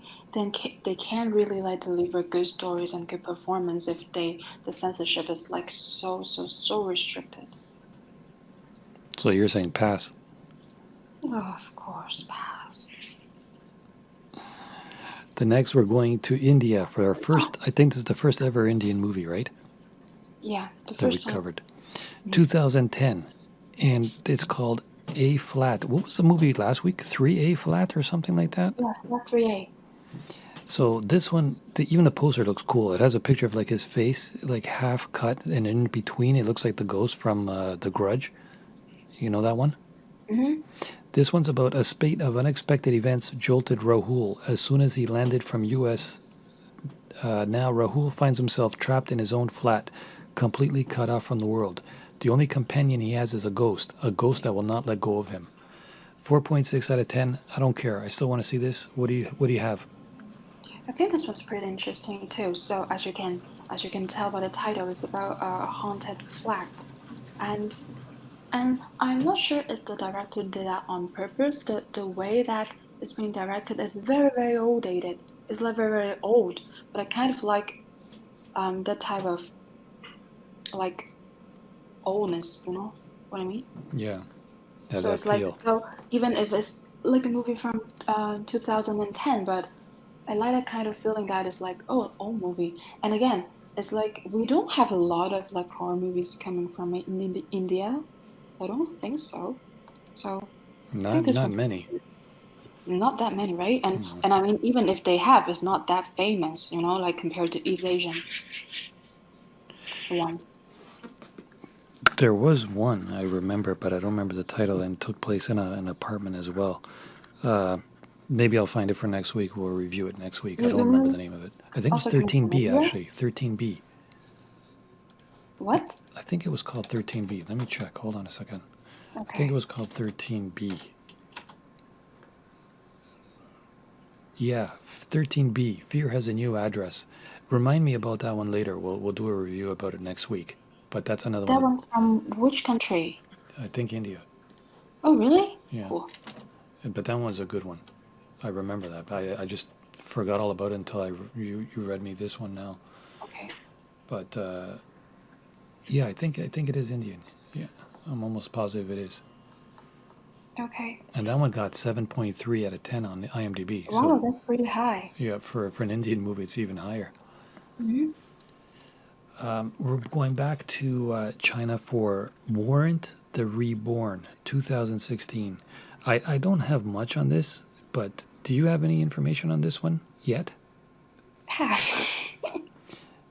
can't really like deliver good stories and good performance if the censorship is like so restricted. So you're saying pass. Oh, of course, pass. The next, we're going to India for our first, I think this is the first ever Indian movie, right? Yeah, the That we first time. covered. 2010. And it's called A Flat. What was the movie last week? 3A Flat or something like that? Yeah, not 3A. So this one, even the poster looks cool. It has a picture of like his face, like half cut, and in between it looks like the ghost from The Grudge. You know that one? Mm-hmm. This one's about a spate of unexpected events jolted Rahul as soon as he landed from U.S. Now Rahul finds himself trapped in his own flat, completely cut off from the world. The only companion he has is a ghost that will not let go of him. 4.6 out of 10. I don't care. I still want to see this. What do you have? I think this one's pretty interesting too. So as you can tell by the title, it's about a haunted flat, and and I'm not sure if the director did that on purpose. The way that it's being directed is very old dated. It's like very old, but I kind of like that type of like oldness. You know what I mean? Yeah, has So that it's like feel. so even if it's like a movie from 2010, but I like that kind of feeling that it's like, oh, old movie. And again, it's like we don't have a lot of like horror movies coming from India. I don't think so. So I think this Not one's many. not that many, right? Hmm. And I mean, even if they have, it's not that famous, you know, like compared to East Asian one. There was one I remember, but I don't remember the title, and it took place in an apartment as well. Uh, Maybe I'll find it for next week. We'll review it next week. I You don't remember mean the name of it. I think it's also coming from 13B, India? actually. 13B. What? I think it was called 13B. Let me check. Hold on a second. I think it Okay. was called 13B. Yeah, 13B. Fear has a new address. Remind me about that one later. We'll do a review about it next week. But that's another That one. one's from which country? I think India. Oh, really? Yeah. Cool. But that one's a good one. I remember that. But I just forgot all about it until you read me this one now. Okay. But yeah, I think it is Indian. Yeah, I'm almost positive it is. Okay. And that one got 7.3 out of 10 on the IMDb. Wow, So that's pretty high. yeah, for an Indian movie, it's even higher. Mm-hmm. We're going back to China for Warrant the Reborn, 2016. I don't have much on this, but do you have any information on this one yet? Pass.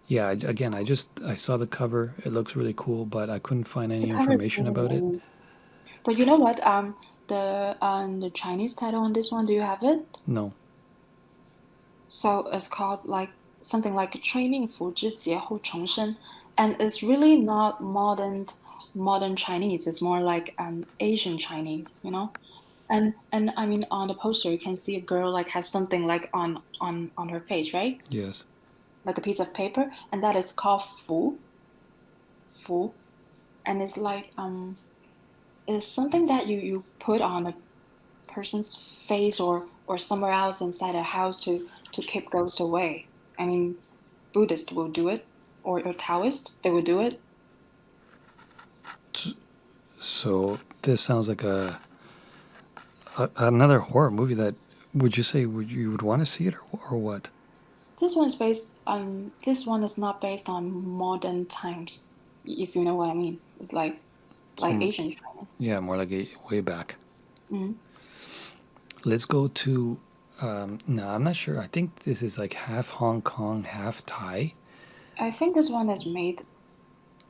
Yeah, again, I saw the cover. It looks really cool, but I couldn't find The any cover is information really about it. lame. But you know what? The Chinese title on this one, do you have it? No. So it's called like something like 催命符之劫后重生, and it's really not modern Chinese. It's more like Asian Chinese, you know. And I mean on the poster you can see a girl like has something like on her face, right? Yes. Like a piece of paper, and that is called fu, and it's like it's something that you put on a person's face or somewhere else inside a house to keep ghosts away. I mean, Buddhists will do it, or Taoist, they will do it. So this sounds like another horror movie that would you say you would want to see it or what? This one is not based on modern times, if you know what I mean. It's like Some, Asian China. yeah, more like way back. Mm. Let's go to no, I'm not sure. I think this is like half Hong Kong, half Thai. I think this one is made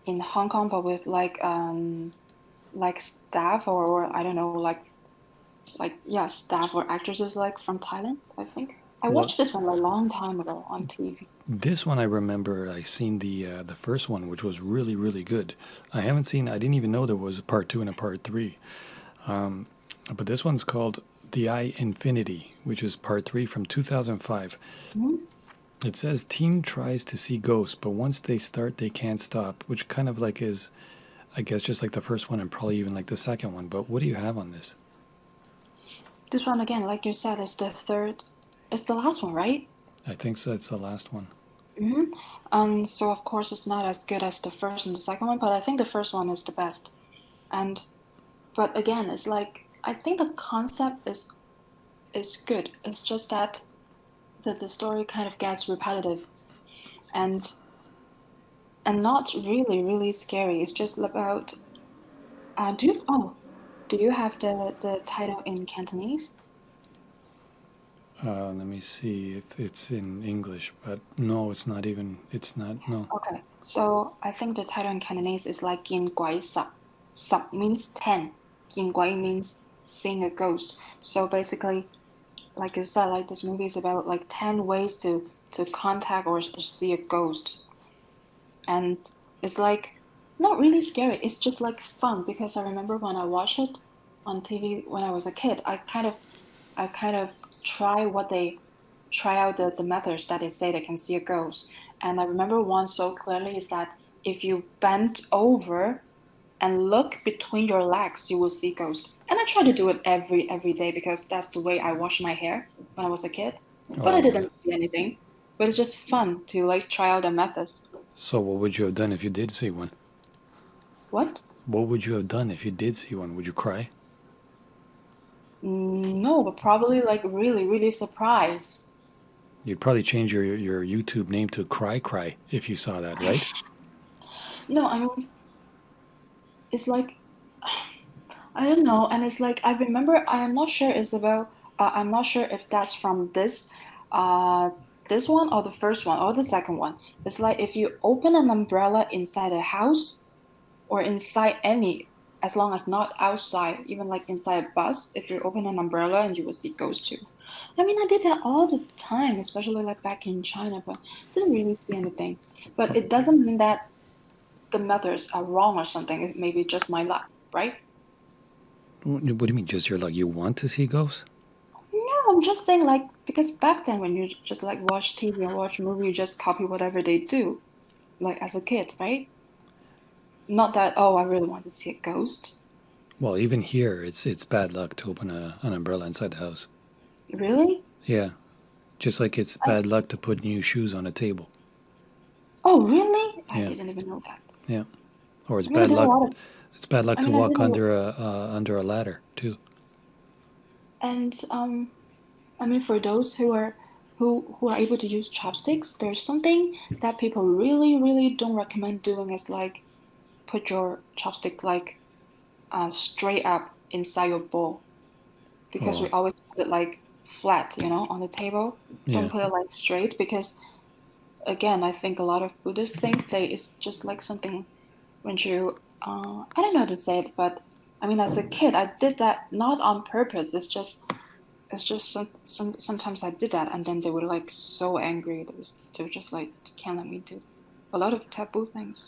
in Hong Kong, but with like staff or I don't know, like yeah, staff or actresses like from Thailand, I think. I Well, watched this one a long time ago on TV. this one I remember I seen the first one, which was really good. I didn't even know there was a part 2 and a part 3. But this one's called The Eye Infinity, which is part 3 from 2005. Mhm. It says teen tries to see ghosts, but once they start, they can't stop, which kind of like is, I guess, just like the first one and probably even like the second one. But what do you have on this? This one again, like you said, is the third. It's the last one, right? I think so. It's the last one. So of course it's not as good as the first and the second one, but I think the first one is the best. And but again, it's like I think the concept is good. It's just that the story kind of gets repetitive and not really scary. It's just about do you have the title in Cantonese? Let me see if it's in English, but no, it's not even. It's not. No. Okay, so I think the title in Cantonese is like Yin Guai Sap. Sap means 10. Yin Guai means seeing a ghost. So basically, like you said, like this movie is about like 10 ways to contact or see a ghost. And it's like not really scary. It's just like fun because I remember when I watched it on TV when I was a kid, I kind of try out the methods that they say they can see a ghost. And I remember one so clearly is that if you bend over and look between your legs, you will see ghosts. And I try to do it every day because that's the way I wash my hair when I was a kid. But I didn't see anything. But it's just fun to like try out the methods. So what would you have done if you did see one? What? What would you have done if you did see one? Would you cry? No, but probably like really surprised. You'd probably change your YouTube name to Cry if you saw that, right? No, I mean, it's like I don't know, and it's like I remember. I am not sure it's about. I'm not sure if that's from this one or the first one or the second one. It's like if you open an umbrella inside a house or inside any, as long as not outside, even like inside a bus, if you open an umbrella and you will see ghosts too. I mean, I did that all the time, especially like back in China, but didn't really see anything. But it doesn't mean that the methods are wrong or something. It may be just my luck, right? What do you mean, just your luck? You want to see ghosts? No, I'm just saying like because back then when you just like watch TV or watch movie, you just copy whatever they do, like as a kid, right? Not that I really want to see a ghost. Well, even here, it's bad luck to open an umbrella inside the house. Really? Yeah, just like it's bad luck to put new shoes on a table. Oh, really? I Yeah. didn't even know that. Yeah, or it's I mean, I bad did a luck. lot of, It's bad luck I to mean, I walk did a, under a ladder too. and I mean, for those who are able to use chopsticks, there's something that people really don't recommend doing is like put your chopstick like straight up inside your bowl because we Oh, always put it like flat, on the table. yeah. Don't put it like straight because again, I think a lot of Buddhists think that it's just like something when you I don't know how to say it, but I mean, as a kid, I did that not on purpose. It's just sometimes I did that, and then they were like so angry. They were just like, can't let me do a lot of taboo things.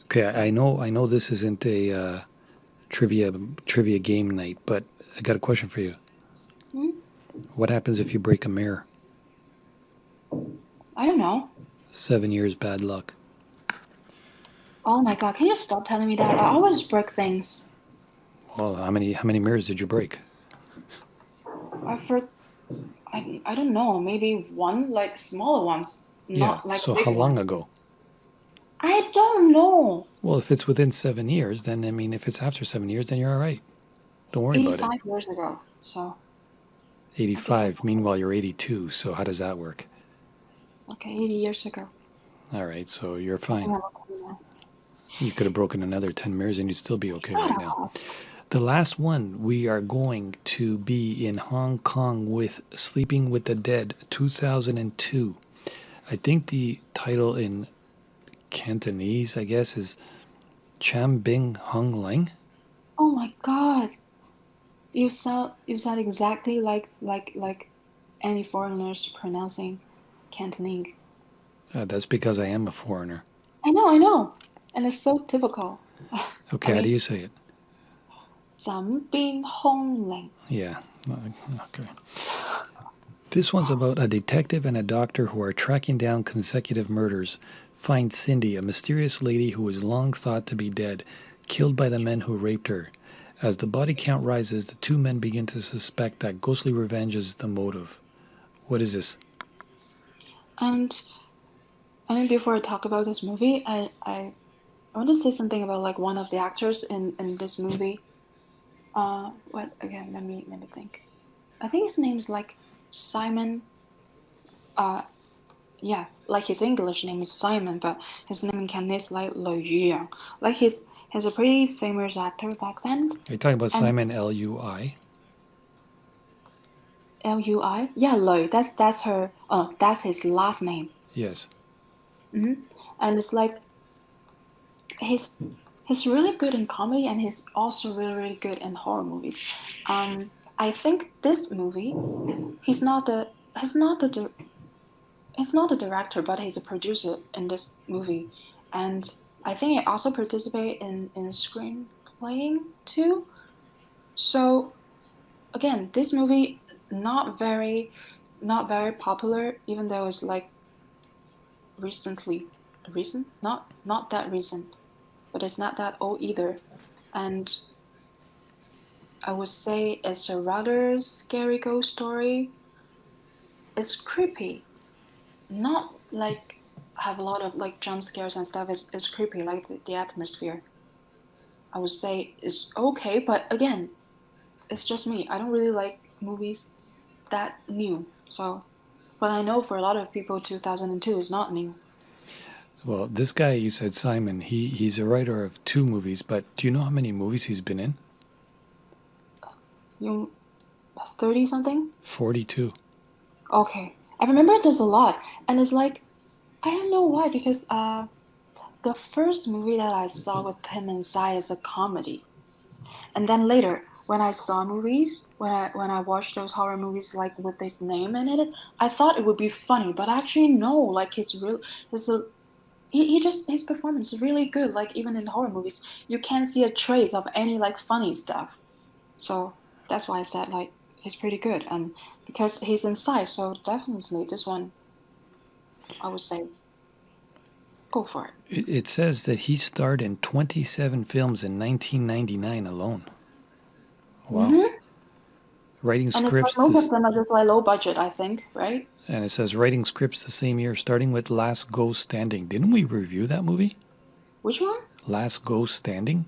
Okay, I know this isn't a trivia game night, but I got a question for you. Hmm? What happens if you break a mirror? I don't know. 7 years bad luck. Oh my God, can you stop telling me that? I always break things. Well, how many mirrors did you break? I for I don't know. Maybe one, like smaller ones, Yeah. not like a So big how long one. ago? I don't know. Well, if it's within 7 years, then I mean, if it's after 7 years, then you're all right. Don't worry about it. 85 years ago. So I guess 85. Meanwhile, you're 82. So how does that work? okay, 80 years ago. All right. So you're I fine. don't know. You could have broken another 10 mirrors and you'd still be okay Shut right now. up. The last one, we are going to be in Hong Kong with Sleeping with the Dead, 2002. I think the title in Cantonese, I guess, is Cham Bing Hung Ling. Oh my God. You sound exactly like any foreigners pronouncing Cantonese. That's because I am a foreigner. I know. And it's so typical. Okay, I how do mean, you say it? 怎邊空靈. Yeah, okay. This one's about a detective and a doctor who are tracking down consecutive murders. Find Cindy, a mysterious lady who was long thought to be dead, killed by the men who raped her. As the body count rises, the two men begin to suspect that ghostly revenge is the motive. What is this? And I mean, before I talk about this movie, I want to say something about like one of the actors in this movie. What again? Let me think. I think his name is like Simon. Yeah, like his English name is Simon, but his name in Cantonese is like Le Yuan. Like he's a pretty famous actor back then. Are you talking about And Simon Lui? Lui? Yeah, Lui. That's her. Oh, that's his last name. Yes. And it's like he's really good in comedy, and he's also really good in horror movies. I think this movie, he's not the director, but he's a producer in this movie, and I think he also participated in screenplaying too. So again, this movie not very popular, even though it's like recent, not that recent, but it's not that old either, and I would say it's a rather scary ghost story. It's creepy, not like have a lot of like jump scares and stuff. It's creepy, like the atmosphere. I would say it's okay, but again, it's just me. I don't really like movies that new. So, but I know for a lot of people, 2002 is not new. Well, this guy, you said Simon, he's a writer of 2 movies, but do you know how many movies he's been in? You 30 something? 42. Okay. I remember there's a lot. And it's like, I don't know why, because the first movie that I saw with him inside is a comedy. And then later, when I saw movies, when I watched those horror movies like with this name in it, I thought it would be funny, but actually no, like his performance is really good. Like even in horror movies, you can't see a trace of any like funny stuff. So that's why I said like he's pretty good, and because he's inside, so definitely this one, I would say, go for it. It says that he starred in 27 films in 1999 alone. Wow. Writing And it's scripts. like most of them are just like low budget, I think, right? And it says writing scripts the same year, starting with Last Ghost Standing. Didn't we review that movie? Which one? Last Ghost Standing?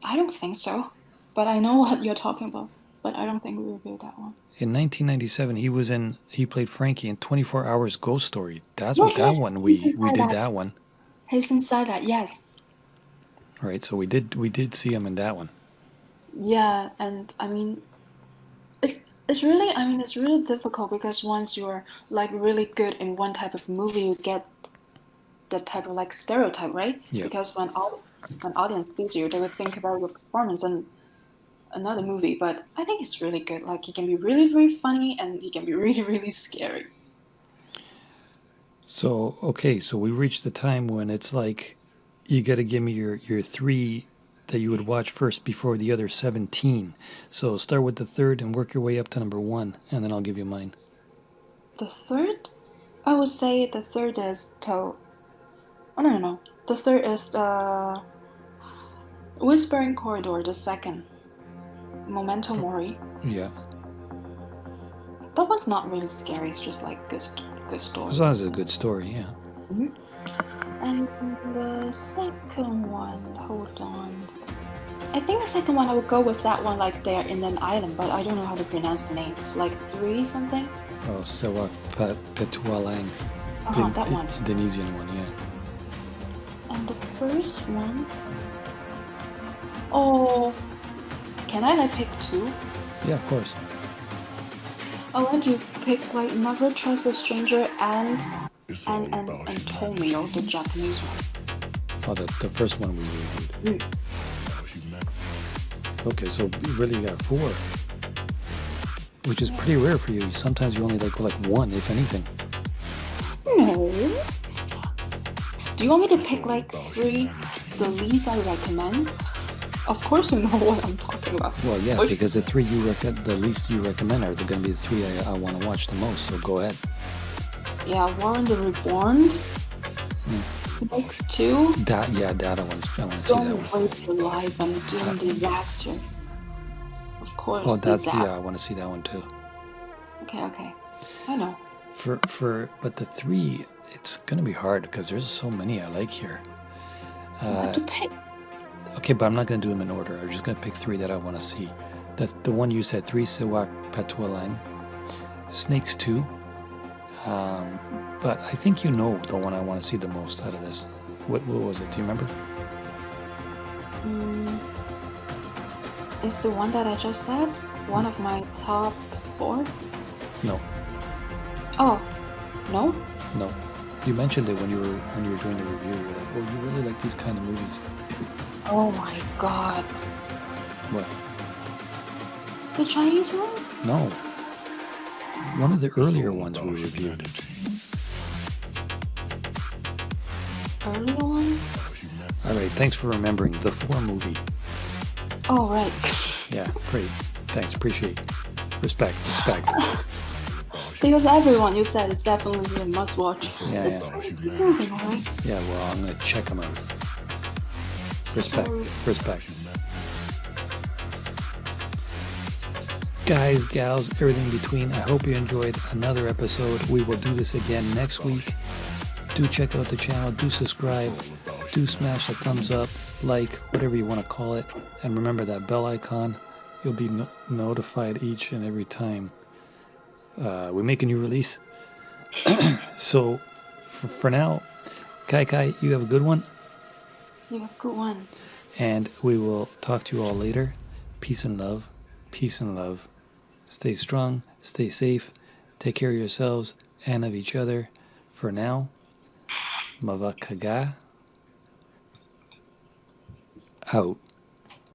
I don't think so. But I know what you're talking about. But I don't think we reviewed that one. In 1997, he played Frankie in 24 Hours Ghost Story. That's Yes, what that yes, one, he's we inside did that. that one. He's inside that, yes. Right, so we did see him in that one. Yeah, and I mean, it's really difficult because once you're like really good in one type of movie, you get that type of like stereotype, right? Yeah. Because when audience sees you, they would think about your performance and another movie. But I think it's really good. Like he can be really, really funny, and he can be really, really scary. So, okay, so we reached the time when it's like you got to give me your 3 that you would watch first before the other 17. So start with the third and work your way up to number 1, and then I'll give you mine. The third? I would say the third is Oh, no. The third is the Whispering Corridor, the second. Memento Mori. Yeah. That one's not really scary, it's just like good story. As long as it's a good story, yeah. And the second one, hold on. I think the second one I would go with that one like they're in an island, but I don't know how to pronounce the name. It's like 3 something. Oh, Cewek, Petualang. That one. Indonesian one, yeah. And the first one... Oh... Can I like pick 2? Yeah, of course. I want to pick like Never Trust a Stranger and Tomio, the Japanese one. Oh, the first one we reviewed. Okay, so you really got 4. Which is pretty rare for you. Sometimes you only like 1, if anything. No. Do you want me to pick like 3, the least I recommend? Of course you know what I'm talking about. Well, yeah, because the 3 the least you recommend are going to be the 3 I want to watch the most, so go ahead. Yeah, Warren the Reborn. Snakes 2. That one. I want to see that one. Don't Waste Your Life and Doom Disaster. course. Oh, the that's Zap. yeah. I want to see that one too. Okay. I know. But the three, it's gonna be hard because there's so many I like here. I have to pick. Okay, but I'm not gonna do them in order. I'm just gonna pick three that I want to see. The one you said, three Cewek Petualang, Snakes 2. But I think you know the one I want to see the most out of this. What was it? Do you remember? Is the one that I just said one of my top 4? No, Oh, no? no. You mentioned it when you were doing the review. You're like, oh, you really like these kind of movies. Oh my god. What? The Chinese one? No. One of the earlier ones we reviewed. Earlier ones? All right, thanks for remembering the 4 movie. Oh, right. Yeah, great. Thanks, appreciate. Respect. Because everyone you said is definitely a must watch. Yeah. Confusing, right? Yeah, well, I'm gonna check them out. Respect. Guys, gals, everything in between, I hope you enjoyed another episode. We will do this again next week. Do check out the channel, do subscribe, do smash a thumbs up, like, whatever you want to call it. And remember that bell icon. You'll be notified each and every time we make a new release. So, for now, Kai, you have a good one. You have a good one. And we will talk to you all later. Peace and love. Peace and love. Stay strong. Stay safe. Take care of yourselves and of each other. For now, Mavakaga out.